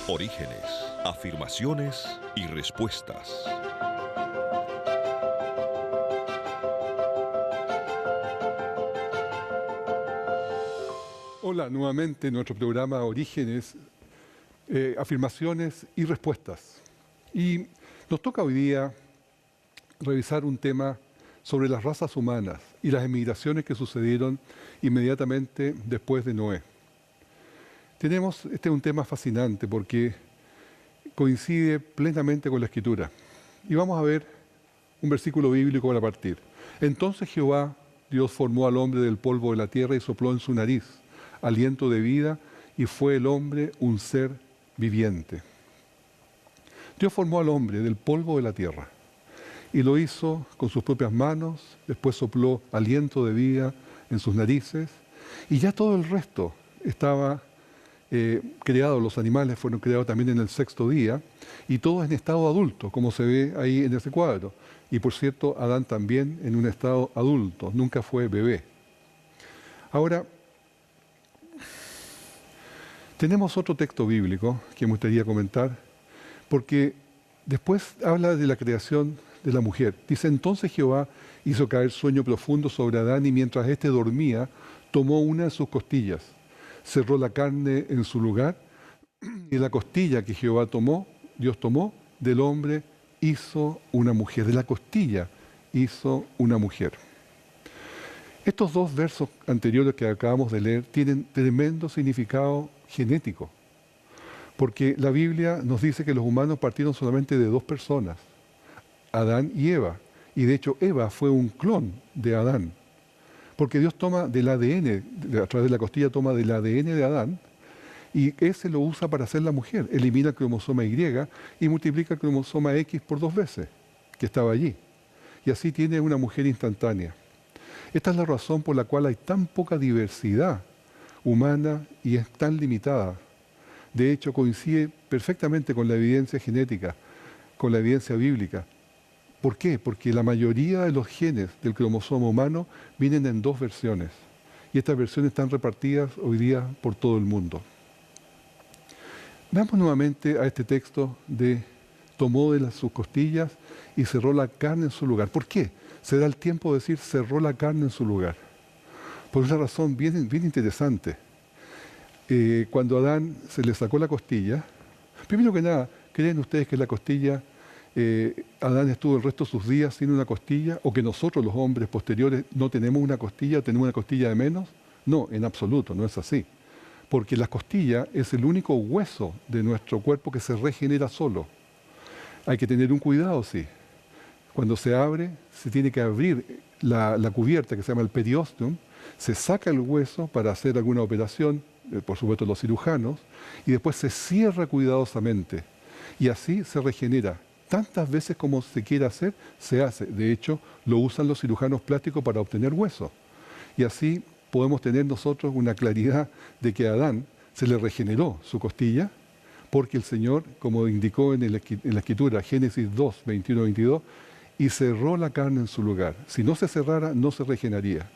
Orígenes, afirmaciones y respuestas. Hola, nuevamente en nuestro programa Orígenes, afirmaciones y respuestas. Y nos toca hoy día revisar un tema sobre las razas humanas y las emigraciones que sucedieron inmediatamente después de Noé. Este es un tema fascinante porque coincide plenamente con la Escritura. Y vamos a ver un versículo bíblico para partir. Entonces Jehová, Dios, formó al hombre del polvo de la tierra y sopló en su nariz aliento de vida, y fue el hombre un ser viviente. Dios formó al hombre del polvo de la tierra y lo hizo con sus propias manos, después sopló aliento de vida en sus narices y ya todo el resto estaba creado, los animales fueron creados también en el sexto día y todo en estado adulto, como se ve ahí en ese cuadro. Y por cierto, Adán también en un estado adulto, nunca fue bebé. Ahora, tenemos otro texto bíblico que me gustaría comentar, porque después habla de la creación de la mujer. Dice, entonces Jehová hizo caer sueño profundo sobre Adán y mientras éste dormía, tomó una de sus costillas, cerró la carne en su lugar y la costilla que Jehová tomó, Dios tomó, del hombre hizo una mujer. De la costilla hizo una mujer. Estos dos versos anteriores que acabamos de leer tienen tremendo significado genético, porque la Biblia nos dice que los humanos partieron solamente de dos personas, Adán y Eva, y de hecho Eva fue un clon de Adán, porque Dios toma del ADN, a través de la costilla toma del ADN de Adán, y ese lo usa para hacer la mujer, elimina el cromosoma Y y multiplica el cromosoma X por 2 veces, que estaba allí, y así tiene una mujer instantánea. Esta es la razón por la cual hay tan poca diversidad humana y es tan limitada. De hecho, coincide perfectamente con la evidencia genética, con la evidencia bíblica. ¿Por qué? Porque la mayoría de los genes del cromosoma humano vienen en 2 versiones. Y estas versiones están repartidas hoy día por todo el mundo. Veamos nuevamente a este texto de tomó de sus costillas y cerró la carne en su lugar. ¿Por qué? Se da el tiempo de decir cerró la carne en su lugar. Por una razón bien interesante. Cuando a Adán se le sacó la costilla, primero que nada, ¿creen ustedes que la costilla, Adán estuvo el resto de sus días sin una costilla? ¿O que nosotros los hombres posteriores no tenemos una costilla, tenemos una costilla de menos? No, en absoluto, no es así. Porque la costilla es el único hueso de nuestro cuerpo que se regenera solo. Hay que tener un cuidado, sí. Cuando se abre, se tiene que abrir la cubierta que se llama el periosteum, se saca el hueso para hacer alguna operación, por supuesto los cirujanos, y después se cierra cuidadosamente. Y así se regenera. Tantas veces como se quiera hacer, se hace. De hecho, lo usan los cirujanos plásticos para obtener hueso. Y así podemos tener nosotros una claridad de que a Adán se le regeneró su costilla, porque el Señor, como indicó en la Escritura, Génesis 2, 21-22, y cerró la carne en su lugar. Si no se cerrara, no se regeneraría.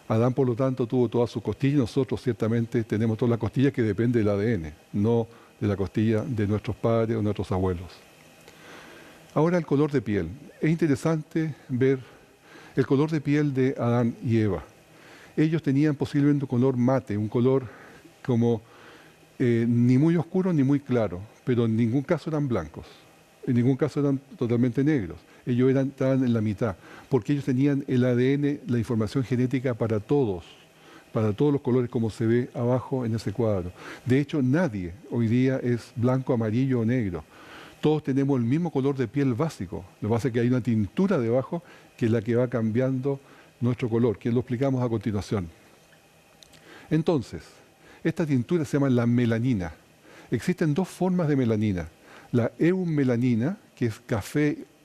Adán, por lo tanto, tuvo todas sus costillas, nosotros ciertamente tenemos todas las costillas que dependen del ADN, no de la costilla de nuestros padres o nuestros abuelos. Ahora el color de piel. Es interesante ver el color de piel de Adán y Eva. Ellos tenían posiblemente un color mate, un color como ni muy oscuro ni muy claro, pero en ningún caso eran blancos. En ningún caso eran totalmente negros. Ellos estaban en la mitad, porque ellos tenían el ADN, la información genética para todos los colores como se ve abajo en ese cuadro. De hecho, nadie hoy día es blanco, amarillo o negro. Todos tenemos el mismo color de piel básico. Lo que pasa es que hay una tintura debajo que es la que va cambiando nuestro color, que lo explicamos a continuación. Entonces, esta tintura se llama la melanina. Existen 2 formas de melanina. La eumelanina, que es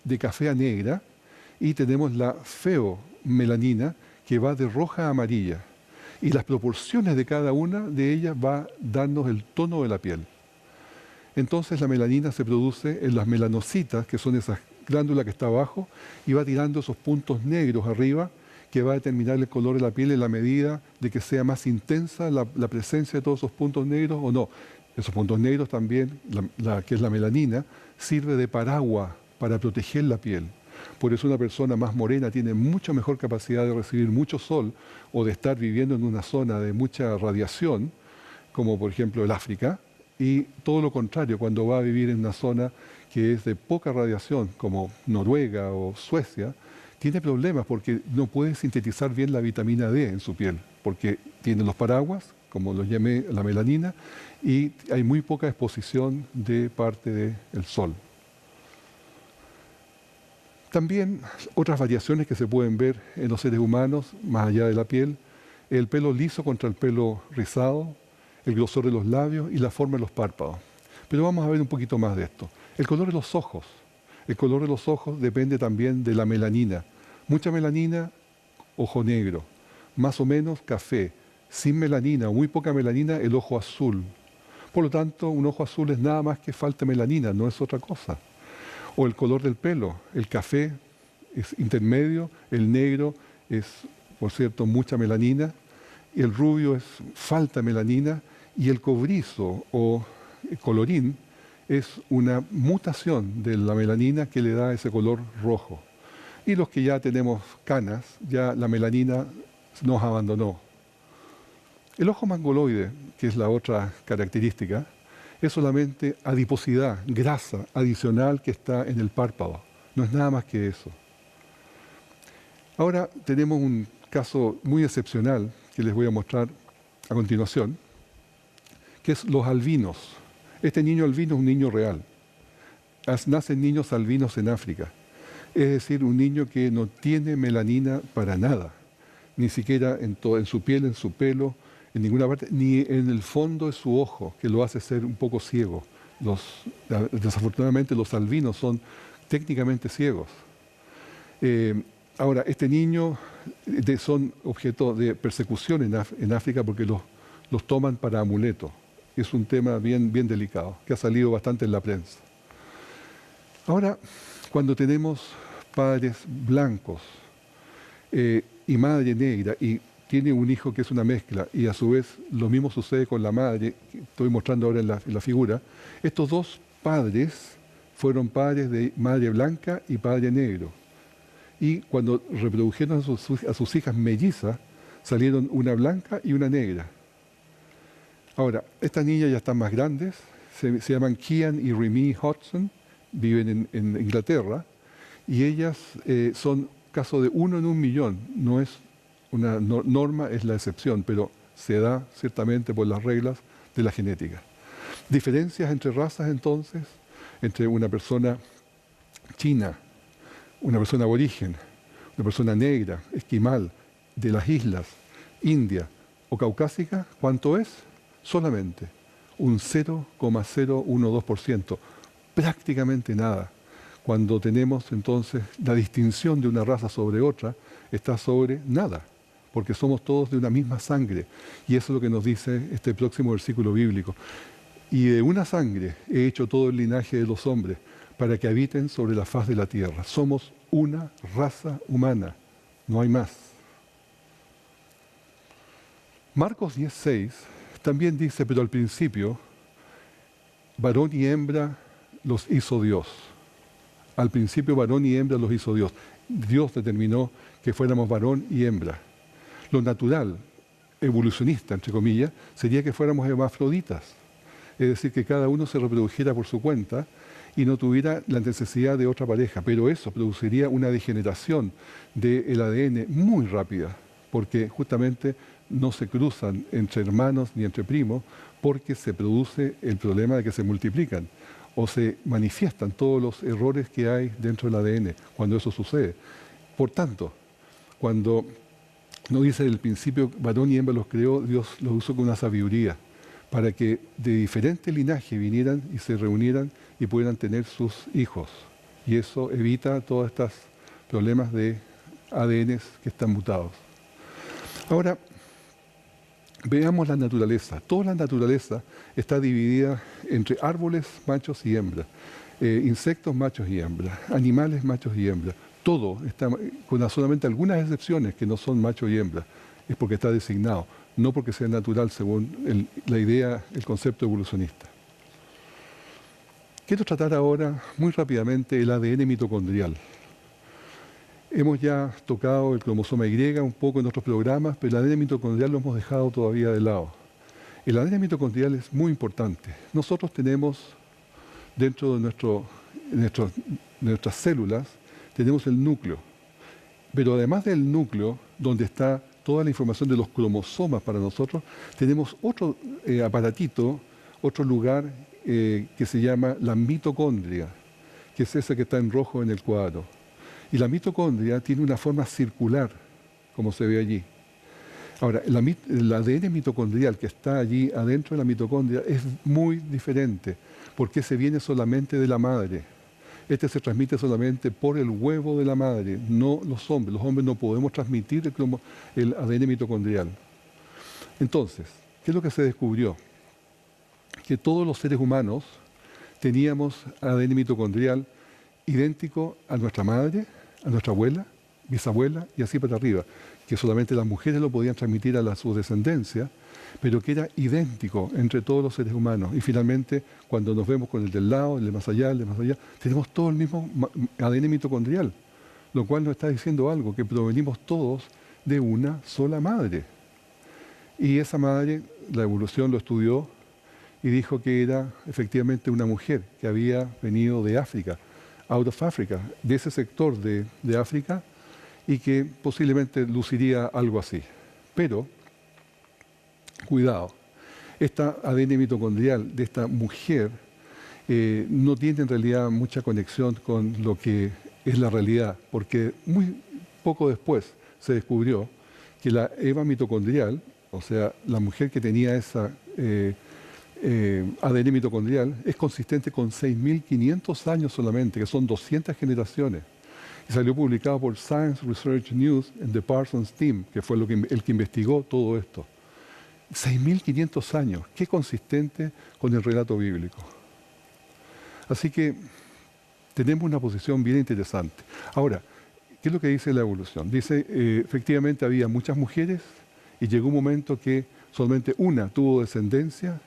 de café a negra, y tenemos la feomelanina, que va de roja a amarilla. Y las proporciones de cada una de ellas va a darnos el tono de la piel. Entonces la melanina se produce en las melanocitas, que son esas glándulas que está abajo, y va tirando esos puntos negros arriba, que va a determinar el color de la piel en la medida de que sea más intensa la presencia de todos esos puntos negros o no. Esos puntos negros también, que es la melanina, sirve de paraguas para proteger la piel. Por eso una persona más morena tiene mucha mejor capacidad de recibir mucho sol o de estar viviendo en una zona de mucha radiación, como por ejemplo el África, y todo lo contrario, cuando va a vivir en una zona que es de poca radiación, como Noruega o Suecia, tiene problemas porque no puede sintetizar bien la vitamina D en su piel, porque tiene los paraguas, como los llamé, la melanina, y hay muy poca exposición de parte del sol. También otras variaciones que se pueden ver en los seres humanos, más allá de la piel, el pelo liso contra el pelo rizado, el grosor de los labios y la forma de los párpados. Pero vamos a ver un poquito más de esto. El color de los ojos. El color de los ojos depende también de la melanina. Mucha melanina, ojo negro. Más o menos café. Sin melanina o muy poca melanina, el ojo azul. Por lo tanto, un ojo azul es nada más que falta de melanina, no es otra cosa. O el color del pelo. El café es intermedio, el negro es, por cierto, mucha melanina, y el rubio es falta de melanina, y el cobrizo o colorín es una mutación de la melanina que le da ese color rojo. Y los que ya tenemos canas, ya la melanina nos abandonó. El ojo mongoloide, que es la otra característica, es solamente adiposidad, grasa adicional que está en el párpado. No es nada más que eso. Ahora tenemos un caso muy excepcional que les voy a mostrar a continuación, que es los albinos. Este niño albino es un niño real. Nacen niños albinos en África. Es decir, un niño que no tiene melanina para nada, ni siquiera en su piel, en su pelo, en ninguna parte, ni en el fondo de su ojo, que lo hace ser un poco ciego. Desafortunadamente los albinos son técnicamente ciegos. Ahora, este niño son objeto de persecución en África porque los toman para amuleto. Es un tema bien delicado, que ha salido bastante en la prensa. Ahora, cuando tenemos padres blancos y madre negra, y tiene un hijo que es una mezcla, y a su vez lo mismo sucede con la madre, que estoy mostrando ahora en la figura, estos dos padres fueron padres de madre blanca y padre negro. Y cuando reprodujeron a sus hijas mellizas, salieron una blanca y una negra. Ahora, estas niñas ya están más grandes, se llaman Kian y Remy Hodgson, viven en Inglaterra, y ellas son caso de 1 en 1.000.000. No es una norma, es la excepción, pero se da ciertamente por las reglas de la genética. Diferencias entre razas entonces, entre una persona china, una persona aborigen, una persona negra, esquimal, de las islas, India o caucásica, ¿cuánto es? Solamente un 0,012%, prácticamente nada. Cuando tenemos entonces la distinción de una raza sobre otra, está sobre nada, porque somos todos de una misma sangre. Y eso es lo que nos dice este próximo versículo bíblico. Y de una sangre he hecho todo el linaje de los hombres, para que habiten sobre la faz de la tierra. Somos una raza humana, no hay más. Marcos 10:6 también dice, pero al principio, varón y hembra los hizo Dios. Al principio varón y hembra los hizo Dios. Dios determinó que fuéramos varón y hembra. Lo natural, evolucionista, entre comillas, sería que fuéramos hermafroditas. Es decir, que cada uno se reprodujera por su cuenta y no tuviera la necesidad de otra pareja. Pero eso produciría una degeneración del ADN muy rápida, porque justamente no se cruzan entre hermanos ni entre primos, porque se produce el problema de que se multiplican o se manifiestan todos los errores que hay dentro del ADN cuando eso sucede. Por tanto, cuando no dice el principio varón y hembra los creó, Dios los usó con una sabiduría para que de diferente linaje vinieran y se reunieran y pudieran tener sus hijos. Y eso evita todos estos problemas de ADN que están mutados. Ahora, veamos la naturaleza. Toda la naturaleza está dividida entre árboles, machos y hembras, insectos, machos y hembras, animales, machos y hembras. Todo está, con solamente algunas excepciones que no son macho y hembra. es porque está designado, no porque sea natural según la idea, el concepto evolucionista. Quiero tratar ahora muy rápidamente el ADN mitocondrial. Hemos ya tocado el cromosoma Y un poco en otros programas, pero el ADN mitocondrial lo hemos dejado todavía de lado. El ADN mitocondrial es muy importante. Nosotros tenemos dentro de nuestras células, tenemos el núcleo. Pero además del núcleo, donde está toda la información de los cromosomas para nosotros, tenemos otro aparatito, otro lugar que se llama la mitocondria, que es esa que está en rojo en el cuadro. Y la mitocondria tiene una forma circular, como se ve allí. Ahora, el ADN mitocondrial que está allí adentro de la mitocondria es muy diferente, porque se viene solamente de la madre. Este se transmite solamente por el huevo de la madre, no los hombres. Los hombres no podemos transmitir el ADN mitocondrial. Entonces, ¿qué es lo que se descubrió? Que todos los seres humanos teníamos ADN mitocondrial idéntico a nuestra madre, a nuestra abuela, bisabuela y así para arriba, que solamente las mujeres lo podían transmitir a su descendencia, pero que era idéntico entre todos los seres humanos. Y finalmente, cuando nos vemos con el del lado, el de más allá, tenemos todo el mismo ADN mitocondrial, lo cual nos está diciendo algo, que provenimos todos de una sola madre. Y esa madre, la evolución lo estudió y dijo que era efectivamente una mujer que había venido de África, out of Africa, de ese sector de África, y que posiblemente luciría algo así. Pero, cuidado, esta ADN mitocondrial de esta mujer no tiene en realidad mucha conexión con lo que es la realidad, porque muy poco después se descubrió que la Eva mitocondrial, o sea, la mujer que tenía esa ADN mitocondrial, es consistente con 6.500 años solamente, que son 200 generaciones. Y salió publicado por Science Research News en The Parsons Team, que fue el que investigó todo esto. 6.500 años, qué consistente con el relato bíblico. Así que tenemos una posición bien interesante. Ahora, ¿qué es lo que dice la evolución? Dice, efectivamente había muchas mujeres y llegó un momento que solamente una tuvo descendencia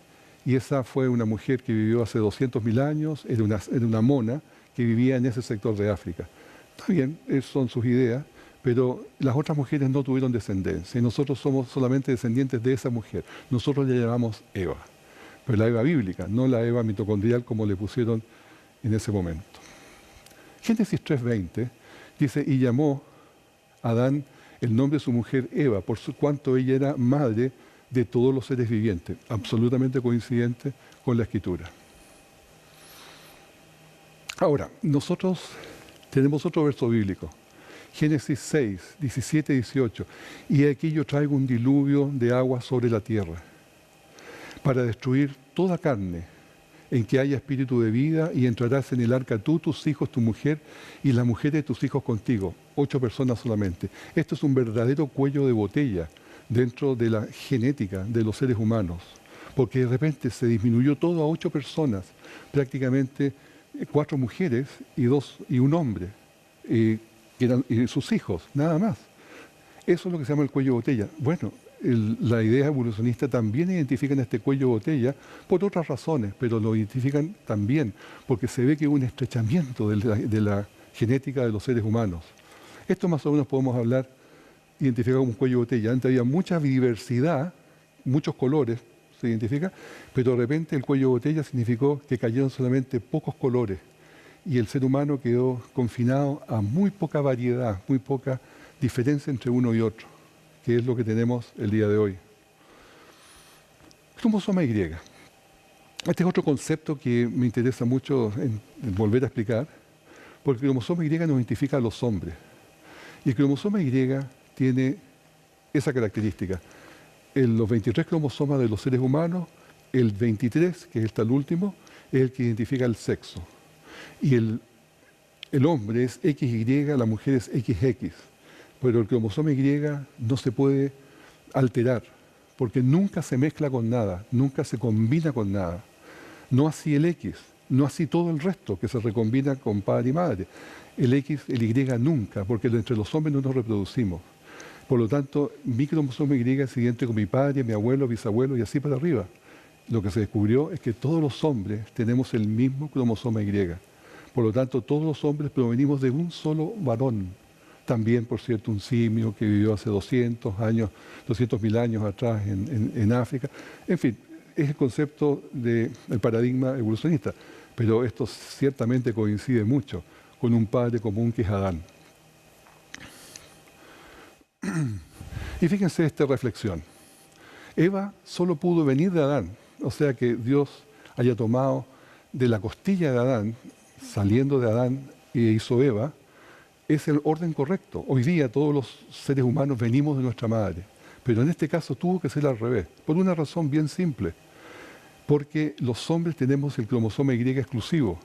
y esa fue una mujer que vivió hace 200.000 años, era una mona que vivía en ese sector de África. Está bien, esas son sus ideas, pero las otras mujeres no tuvieron descendencia y nosotros somos solamente descendientes de esa mujer. Nosotros la llamamos Eva, pero la Eva bíblica, no la Eva mitocondrial como le pusieron en ese momento. Génesis 3:20 dice, y llamó a Adán el nombre de su mujer Eva, por cuanto ella era madre de todos los seres vivientes, absolutamente coincidente con la Escritura. Ahora, nosotros tenemos otro verso bíblico, Génesis 6, 17 y 18. Y aquí yo traigo un diluvio de agua sobre la tierra, para destruir toda carne, en que haya espíritu de vida, y entrarás en el arca tú, tus hijos, tu mujer, y las mujeres de tus hijos contigo. 8 personas solamente. Esto es un verdadero cuello de botella dentro de la genética de los seres humanos, porque de repente se disminuyó todo a 8 personas, prácticamente 4 mujeres y un hombre, que eran sus hijos, nada más. Eso es lo que se llama el cuello de botella. Bueno, la idea evolucionista también identifican este cuello de botella por otras razones, pero lo identifican también porque se ve que hubo un estrechamiento de la genética de los seres humanos. Esto más o menos podemos hablar, identificar como un cuello de botella. Antes había mucha diversidad, muchos colores, se identifica, pero de repente el cuello de botella significó que cayeron solamente pocos colores y el ser humano quedó confinado a muy poca variedad, muy poca diferencia entre uno y otro, que es lo que tenemos el día de hoy. Cromosoma Y. Este es otro concepto que me interesa mucho en volver a explicar, porque el cromosoma Y nos identifica a los hombres. Y el cromosoma Y tiene esa característica. Los 23 cromosomas de los seres humanos, el 23, que es el último, es el que identifica el sexo. Y el hombre es XY, la mujer es XX. Pero el cromosoma Y no se puede alterar, porque nunca se mezcla con nada, nunca se combina con nada. No así el X, no así todo el resto, que se recombina con padre y madre. El X, el Y nunca, porque entre los hombres no nos reproducimos. Por lo tanto, mi cromosoma Y es siguiente con mi padre, mi abuelo, bisabuelo y así para arriba. Lo que se descubrió es que todos los hombres tenemos el mismo cromosoma Y. Por lo tanto, todos los hombres provenimos de un solo varón. También, por cierto, un simio que vivió hace 200.000 años atrás en África. En fin, es el concepto del paradigma evolucionista. Pero esto ciertamente coincide mucho con un padre común que es Adán. Y fíjense esta reflexión. Eva solo pudo venir de Adán. O sea que Dios haya tomado de la costilla de Adán, saliendo de Adán y hizo Eva, es el orden correcto. Hoy día todos los seres humanos venimos de nuestra madre, pero en este caso tuvo que ser al revés, por una razón bien simple, porque los hombres tenemos el cromosoma Y exclusivo.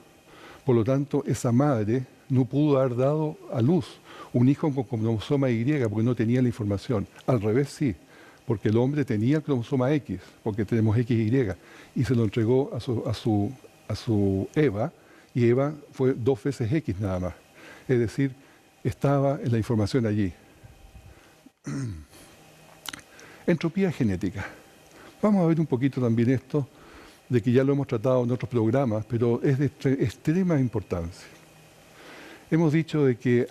Por lo tanto, esa madre no pudo haber dado a luz un hijo con cromosoma Y porque no tenía la información. Al revés sí, porque el hombre tenía el cromosoma X, porque tenemos XY, y se lo entregó a su Eva, y Eva fue 2 veces X nada más. Es decir, estaba en la información allí. Entropía genética. Vamos a ver un poquito también esto, de que ya lo hemos tratado en otros programas, pero es de extrema importancia. Hemos dicho de que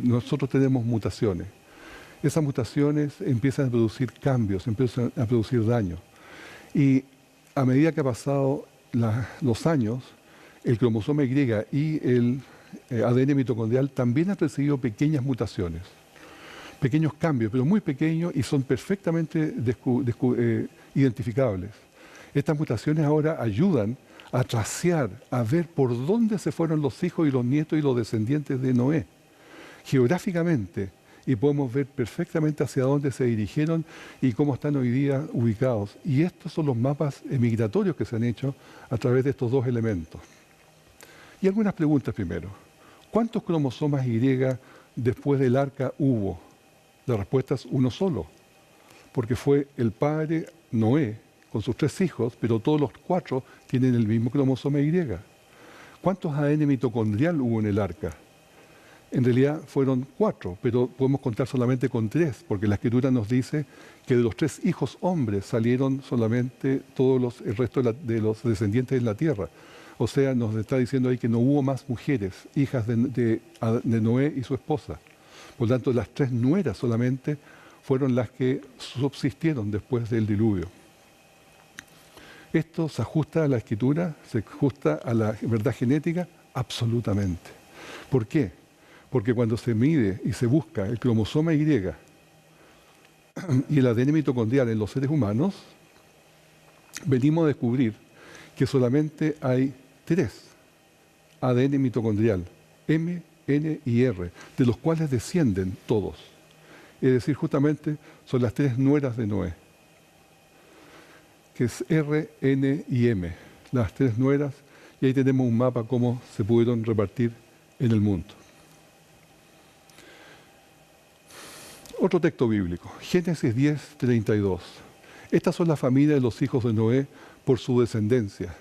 nosotros tenemos mutaciones. Esas mutaciones empiezan a producir cambios, empiezan a producir daño. Y a medida que ha pasado los años, el cromosoma Y y el ADN mitocondrial también han recibido pequeñas mutaciones, pequeños cambios, pero muy pequeños y son perfectamente identificables. Estas mutaciones ahora ayudan a tracear, a ver por dónde se fueron los hijos y los nietos y los descendientes de Noé, geográficamente, y podemos ver perfectamente hacia dónde se dirigieron y cómo están hoy día ubicados. Y estos son los mapas migratorios que se han hecho a través de estos dos elementos. Y algunas preguntas primero. ¿Cuántos cromosomas Y después del arca hubo? La respuesta es uno solo, porque fue el padre Noé con sus 3 hijos, pero todos los 4 tienen el mismo cromosoma Y. ¿Cuántos ADN mitocondrial hubo en el arca? En realidad fueron 4, pero podemos contar solamente con 3, porque la Escritura nos dice que de los 3 hijos hombres salieron solamente el resto de los descendientes en la tierra. O sea, nos está diciendo ahí que no hubo más mujeres, hijas de Noé y su esposa. Por lo tanto, las 3 nueras solamente fueron las que subsistieron después del diluvio. ¿Esto se ajusta a la Escritura? ¿Se ajusta a la verdad genética? Absolutamente. ¿Por qué? Porque cuando se mide y se busca el cromosoma Y y el ADN mitocondrial en los seres humanos, venimos a descubrir que solamente hay 3 ADN mitocondrial, M, N y R, de los cuales descienden todos. Es decir, justamente son las 3 nueras de Noé, que es R, N y M, las 3 nueras, y ahí tenemos un mapa cómo se pudieron repartir en el mundo. Otro texto bíblico, Génesis 10, 32. Estas son las familias de los hijos de Noé por su descendencia,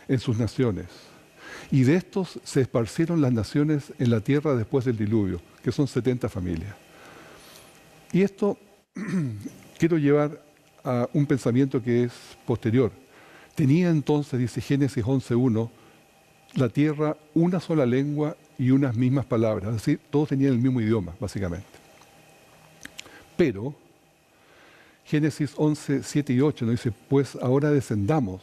en sus naciones. Y de estos se esparcieron las naciones en la tierra después del diluvio, que son 70 familias. Y esto quiero llevar a un pensamiento que es posterior. Tenía entonces, dice Génesis 11.1, la tierra una sola lengua y unas mismas palabras. Es decir, todos tenían el mismo idioma, básicamente. Pero, Génesis 11, 7 y 8 nos dice, pues ahora descendamos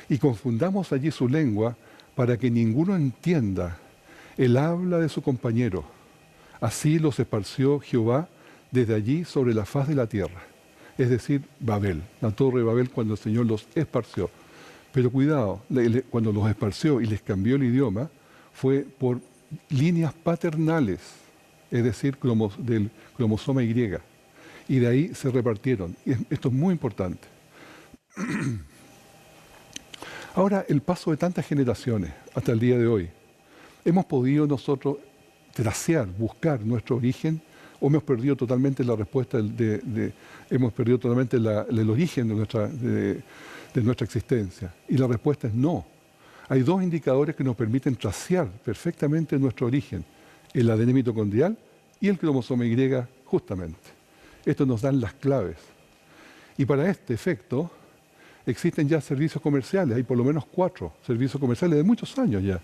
y confundamos allí su lengua para que ninguno entienda el habla de su compañero. Así los esparció Jehová desde allí sobre la faz de la tierra. Es decir, Babel, la torre de Babel cuando el Señor los esparció. Pero cuidado, cuando los esparció y les cambió el idioma, fue por líneas paternales, es decir, del cromosoma Y. Y de ahí se repartieron. Y esto es muy importante. Ahora, el paso de tantas generaciones hasta el día de hoy, ¿hemos podido nosotros tracear, buscar nuestro origen? ¿O hemos perdido totalmente la respuesta, hemos perdido totalmente el origen de nuestra existencia? Y la respuesta es no. Hay 2 indicadores que nos permiten tracear perfectamente nuestro origen, el ADN mitocondrial y el cromosoma Y justamente. Esto nos dan las claves. Y para este efecto existen ya servicios comerciales, hay por lo menos 4 servicios comerciales de muchos años ya,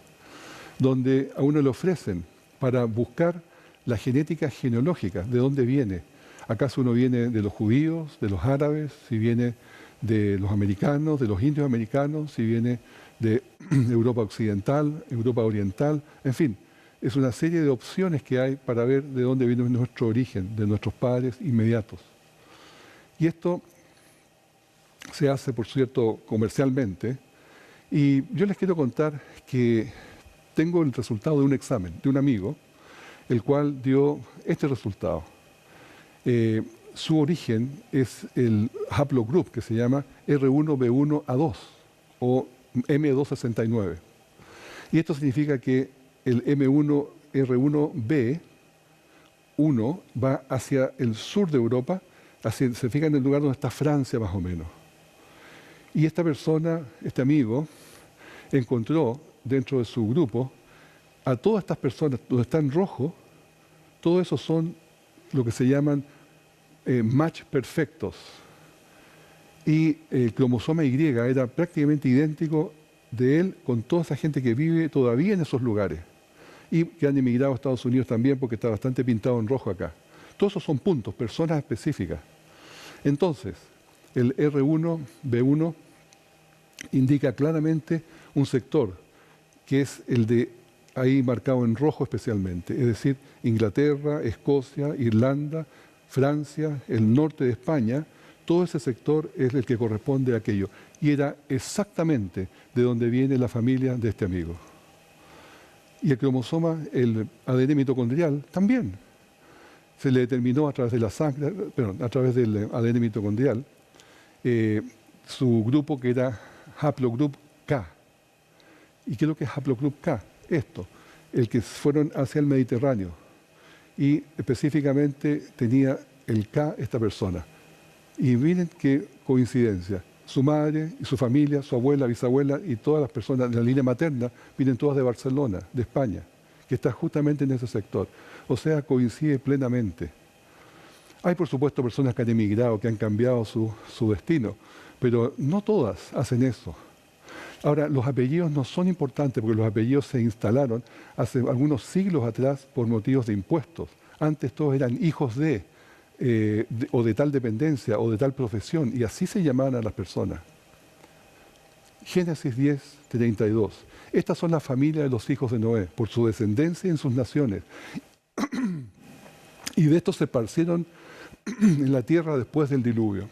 donde a uno le ofrecen para buscar la genética genealógica, de dónde viene. ¿Acaso uno viene de los judíos, de los árabes, si viene de los americanos, de los indios americanos, si viene de Europa occidental, Europa oriental, en fin, es una serie de opciones que hay para ver de dónde viene nuestro origen, de nuestros padres inmediatos. Y esto se hace, por cierto, comercialmente, y yo les quiero contar que tengo el resultado de un examen de un amigo, el cual dio este resultado. Su origen es el haplogroup, que se llama R1B1A2 o M269. Y esto significa que el M1R1B1 va hacia el sur de Europa, se fija en el lugar donde está Francia más o menos. Y esta persona, este amigo, encontró dentro de su grupo a todas estas personas, donde está en rojo, todo eso son lo que se llaman match perfectos. Y el cromosoma Y era prácticamente idéntico de él con toda esa gente que vive todavía en esos lugares. Y que han emigrado a Estados Unidos también porque está bastante pintado en rojo acá. Todos esos son puntos, personas específicas. Entonces, el R1B1 indica claramente un sector, que es el de ahí marcado en rojo especialmente, es decir, Inglaterra, Escocia, Irlanda, Francia, el norte de España, todo ese sector es el que corresponde a aquello. Y era exactamente de donde viene la familia de este amigo. Y el cromosoma, el ADN mitocondrial, también se le determinó a través de la sangre, a través del ADN mitocondrial, su grupo que era haplogroup K. ¿Y qué es lo que es haplogroup K? Esto, el que fueron hacia el Mediterráneo. Y específicamente tenía el K esta persona. Y miren qué coincidencia. Su madre y su familia, su abuela, bisabuela y todas las personas de la línea materna vienen todas de Barcelona, de España, que está justamente en ese sector. O sea, coincide plenamente. Hay, por supuesto, personas que han emigrado, que han cambiado su destino, pero no todas hacen eso. Ahora, los apellidos no son importantes porque los apellidos se instalaron hace algunos siglos atrás por motivos de impuestos. Antes todos eran hijos o de tal dependencia o de tal profesión, y así se llamaban a las personas. Génesis 10:32. Estas son las familias de los hijos de Noé, por su descendencia en sus naciones. Y de estos se esparcieron en la tierra después del diluvio.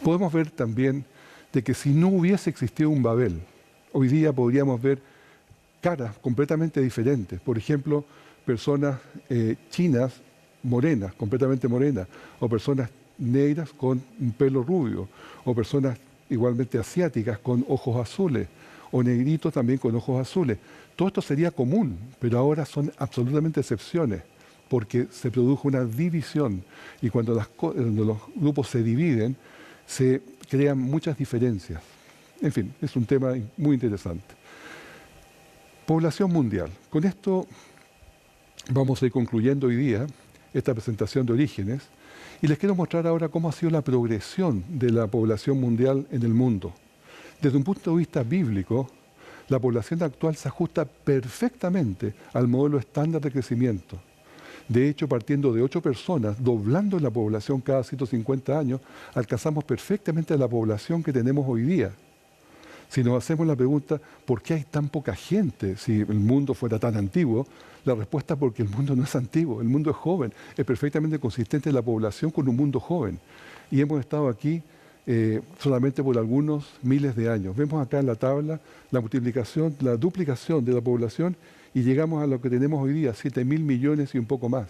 Podemos ver también de que si no hubiese existido un Babel, hoy día podríamos ver caras completamente diferentes. Por ejemplo, personas chinas morenas, completamente morenas, o personas negras con un pelo rubio, o personas igualmente asiáticas con ojos azules, o negritos también con ojos azules. Todo esto sería común, pero ahora son absolutamente excepciones, porque se produjo una división, y cuando los grupos se dividen, se crean muchas diferencias. En fin, es un tema muy interesante. Población mundial. Con esto vamos a ir concluyendo hoy día esta presentación de orígenes, y les quiero mostrar ahora cómo ha sido la progresión de la población mundial en el mundo. Desde un punto de vista bíblico, la población actual se ajusta perfectamente al modelo estándar de crecimiento. De hecho, partiendo de 8 personas, doblando la población cada 150 años, alcanzamos perfectamente la población que tenemos hoy día. Si nos hacemos la pregunta, ¿por qué hay tan poca gente si el mundo fuera tan antiguo? La respuesta es porque el mundo no es antiguo, el mundo es joven. Es perfectamente consistente la población con un mundo joven. Y hemos estado aquí solamente por algunos miles de años. Vemos acá en la tabla la multiplicación, la duplicación de la población, y llegamos a lo que tenemos hoy día, 7.000 millones y un poco más.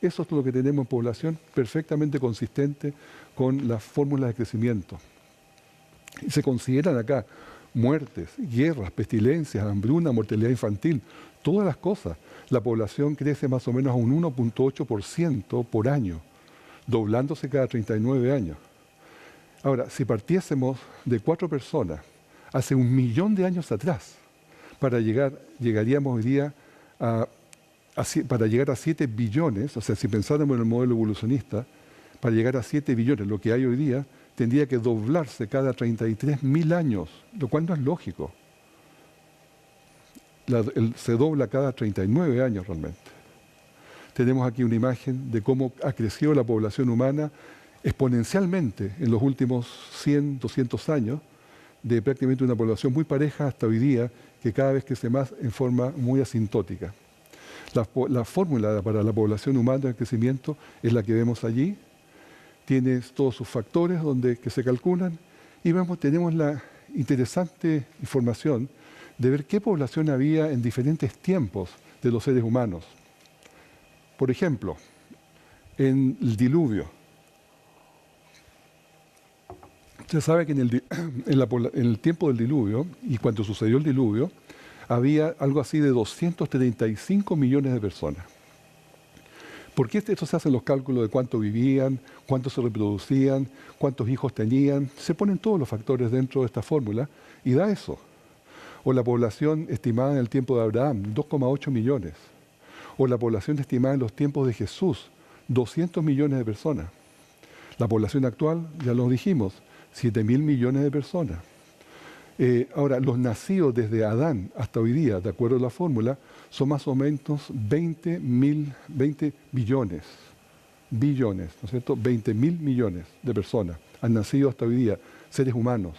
Eso es lo que tenemos en población, perfectamente consistente con las fórmulas de crecimiento. Y se consideran acá muertes, guerras, pestilencias, hambruna, mortalidad infantil, todas las cosas. La población crece más o menos a un 1.8% por año, doblándose cada 39 años. Ahora, si partiésemos de 4 personas hace 1 millón de años atrás, llegaríamos hoy día a para llegar a 7 billones, o sea, si pensáramos en el modelo evolucionista, para llegar a 7 billones, lo que hay hoy día, tendría que doblarse cada 33.000 años, lo cual no es lógico. Se dobla cada 39 años realmente. Tenemos aquí una imagen de cómo ha crecido la población humana exponencialmente en los últimos 100, 200 años, de prácticamente una población muy pareja hasta hoy día, que cada vez crece más en forma muy asintótica. La fórmula para la población humana de crecimiento es la que vemos allí. Tiene todos sus factores que se calculan y tenemos la interesante información de ver qué población había en diferentes tiempos de los seres humanos. Por ejemplo, en el diluvio. Se sabe que en el tiempo del diluvio, y cuando sucedió el diluvio, había algo así de 235 millones de personas. ¿Por qué esto se hacen los cálculos de cuánto vivían, cuánto se reproducían, cuántos hijos tenían? Se ponen todos los factores dentro de esta fórmula y da eso. O la población estimada en el tiempo de Abraham, 2,8 millones. O la población estimada en los tiempos de Jesús, 200 millones de personas. La población actual, ya lo dijimos, 7.000 millones de personas. Ahora, los nacidos desde Adán hasta hoy día, de acuerdo a la fórmula, son más o menos 20 billones, ¿no es cierto? 20.000 millones de personas han nacido hasta hoy día, seres humanos.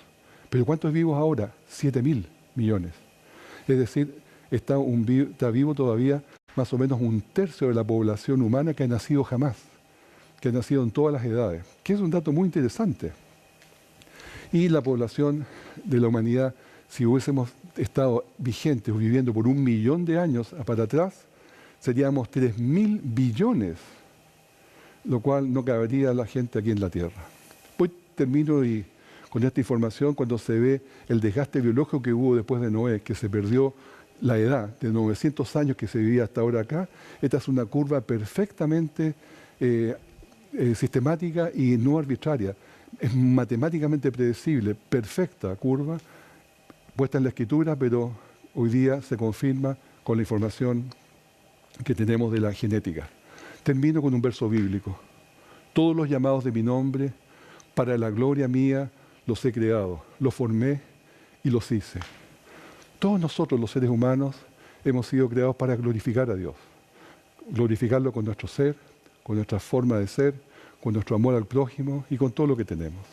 Pero ¿cuántos vivos ahora? 7.000 millones. Es decir, está vivo todavía más o menos un tercio de la población humana que ha nacido jamás, que ha nacido en todas las edades, que es un dato muy interesante. Y la población de la humanidad, si hubiésemos estado vigentes o viviendo por 1 millón de años para atrás, seríamos 3.000 billones, lo cual no cabería la gente aquí en la Tierra. Hoy termino con esta información cuando se ve el desgaste biológico que hubo después de Noé, que se perdió la edad de 900 años que se vivía hasta ahora acá. Esta es una curva perfectamente sistemática y no arbitraria. Es matemáticamente predecible, perfecta curva, puesta en la escritura, pero hoy día se confirma con la información que tenemos de la genética. Termino con un verso bíblico. Todos los llamados de mi nombre, para la gloria mía, los he creado, los formé y los hice. Todos nosotros, los seres humanos, hemos sido creados para glorificar a Dios. Glorificarlo con nuestro ser, con nuestra forma de ser, con nuestro amor al prójimo y con todo lo que tenemos.